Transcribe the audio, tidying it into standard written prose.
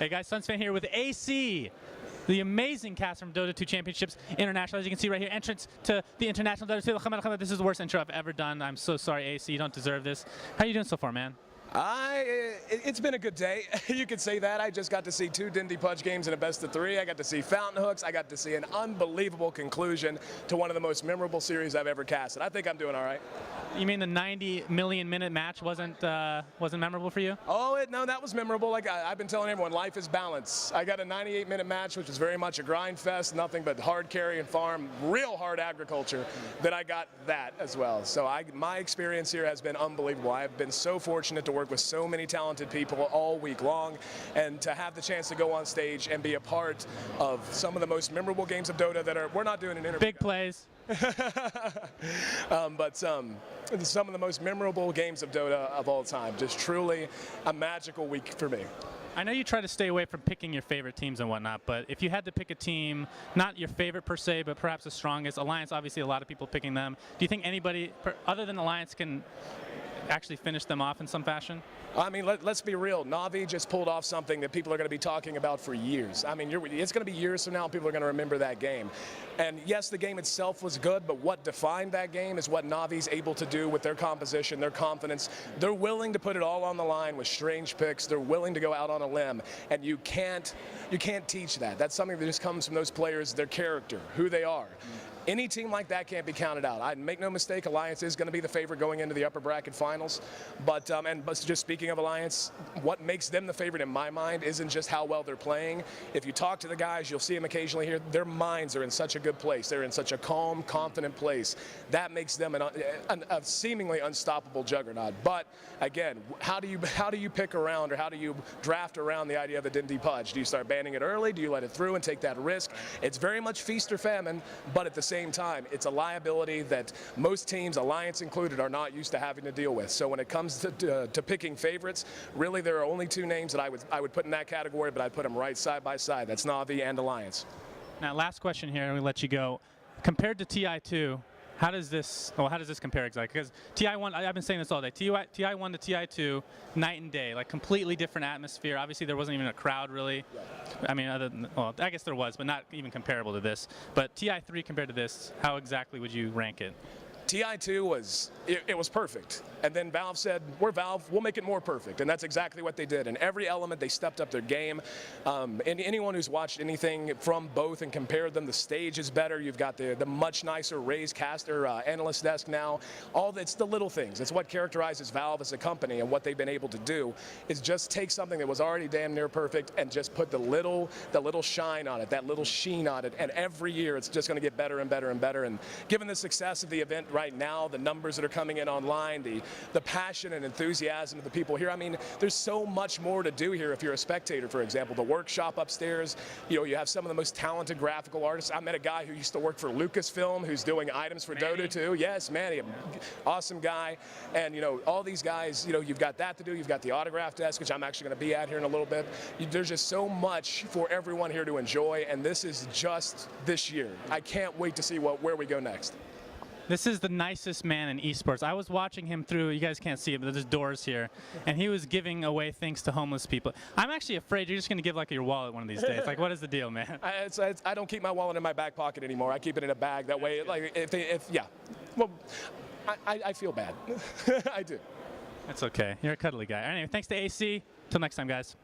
Hey guys, SUNSfan here with Ayesee, the amazing cast from Dota 2 Championships International. As you can see right here, entrance to the International Dota 2. This is the worst intro I've ever done. I'm so sorry, Ayesee. You don't deserve this. How are you doing so far, man? It's been a good day. You could say that. I just got to see 2 Dindy Pudge games in a best of 3. I got to see Fountain Hooks. I got to see an unbelievable conclusion to one of the most memorable series I've ever casted. I think I'm doing all right. You mean the 90 million minute match wasn't memorable for you? Oh, no, that was memorable. Like I've been telling everyone, life is balance. I got a 98-minute match, which was very much a grind fest, nothing but hard carry and farm, real hard agriculture. Then I got that as well. So my experience here has been unbelievable. I've been so fortunate to work with so many talented people all week long, and to have the chance to go on stage and be a part of some of the most memorable games of Dota that we're not doing an interview. Big plays. But some of the most memorable games of Dota of all time. Just truly a magical week for me. I know you try to stay away from picking your favorite teams and whatnot, but if you had to pick a team, not your favorite per se, but perhaps the strongest, Alliance, obviously a lot of people picking them. Do you think anybody other than Alliance can actually finish them off in some fashion? I mean, let's be real. Na'Vi just pulled off something that people are going to be talking about for years. I mean, it's going to be years from now people are going to remember that game. And yes, the game itself was good, but what defined that game is what Na'Vi's able to do with their composition, their confidence. They're willing to put it all on the line with strange picks. They're willing to go out on a limb, and you can't teach that. That's something that just comes from those players, their character, who they are. Any team like that can't be counted out. I make no mistake, Alliance is going to be the favorite going into the upper bracket finals. But just speaking of Alliance, what makes them the favorite in my mind isn't just how well they're playing. If you talk to the guys, you'll see them occasionally here. Their minds are in such a good place. They're in such a calm, confident place. That makes them a seemingly unstoppable juggernaut. But again, how do you pick around, or how do you draft around the idea of a Dindy Pudge? Do you start banning it early? Do you let it through and take that risk? It's very much feast or famine, but at the same time, it's a liability that most teams, Alliance included, are not used to having to deal with. So when it comes to picking favorites, really there are only 2 names that I would put in that category, but I'd put them right side by side. That's Na'Vi and Alliance. Now, last question here, and we let you go. Compared to TI2, how does this compare exactly? Because TI1, I've been saying this all day. TI1 to TI2, night and day, like completely different atmosphere. Obviously, there wasn't even a crowd really. I mean, well, I guess there was, but not even comparable to this. But TI3 compared to this, how exactly would you rank it? TI2 was perfect. And then Valve said, we're Valve, we'll make it more perfect. And that's exactly what they did. In every element, they stepped up their game. And anyone who's watched anything from both and compared them, the stage is better. You've got the much nicer raised caster analyst desk now. It's the little things. It's what characterizes Valve as a company, and what they've been able to do is just take something that was already damn near perfect and just put the little shine on it, that little sheen on it. And every year, it's just going to get better and better and better. And given the success of the event right now, the numbers that are coming in online, the passion and enthusiasm of the people here. I mean, there's so much more to do here if you're a spectator, for example. The workshop upstairs, you have some of the most talented graphical artists. I met a guy who used to work for Lucasfilm who's doing items for Dota 2. Yes, Manny, awesome guy. And, all these guys, you've got that to do. You've got the autograph desk, which I'm actually going to be at here in a little bit. There's just so much for everyone here to enjoy, and this is just this year. I can't wait to see where we go next. This is the nicest man in esports. I was watching him through, you guys can't see it, but there's doors here, and he was giving away things to homeless people. I'm actually afraid you're just going to give like your wallet one of these days. Like, what is the deal, man? I don't keep my wallet in my back pocket anymore. I keep it in a bag. That way, like, yeah. Well, I feel bad. I do. That's okay. You're a cuddly guy. Anyway, thanks to Ayesee. Till next time, guys.